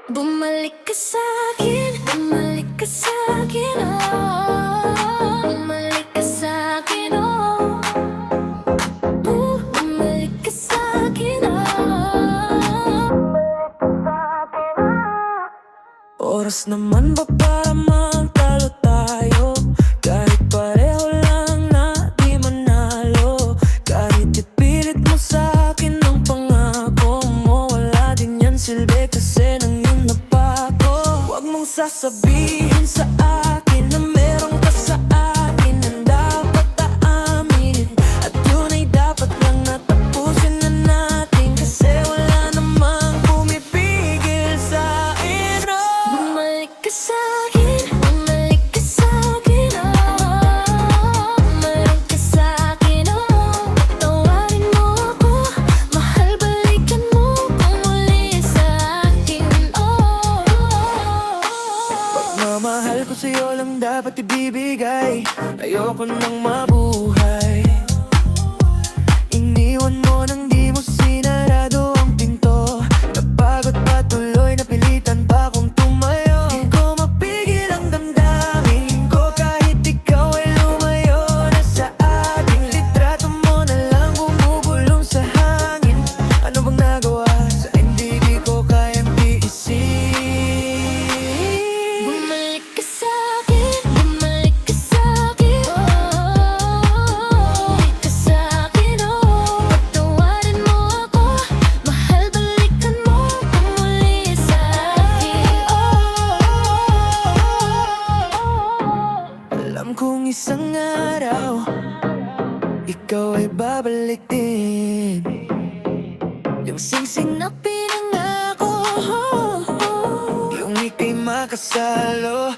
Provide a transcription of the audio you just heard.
Bumalik ka sa'kin, bumalik ka sa'kin, oh. Bumalik ka sa'kin, oh. Bumalik ka sa'kin, oh. Oras naman ba para magtalo tayo? Kahit pareho lang na di manalo. Kahit ipilit mo sa'kin ang pangako mo, wala din yan silbi kasi nang yun napako. Huwag mong sasabihin sa akin na meron ka sa akin ang dapat aaminin, at yun ay dapat lang natapusin na natin, kasi wala namang pumipigil sa'kin, oh. Bumalik ka sa'kin, bumalik ka sa'kin, oh. Bumalik ka sa'kin, oh. Patawarin mo ako, mahal, balikan mo kung muli sa'kin, oh. Pagmamahal ko sa'yo lang dapat ibibigay. Ayoko nang mabuhay iniwan mo nang di mo sinarado ang pinto. Napagod pa tuloy, napilitan pa kong tumayo. Di ko mapigil ang damdamin ko kahit ikaw ay lumayo na sa akin. Litrato mo na lang bumubulong sa hangin. Ano bang nagawa sa hindi di ko kayang tiisin? Bumalik ka sa'kin, bumalik ka sa'kin, oh. Bumalik ka sa'kin, oh. Patawarin mo ako, mahal, balikan mo kung muli sa'kin, oh. Alam kong isang araw ikaw ay babalik din, yung singsing na pinangako, yung ika'y makasalo.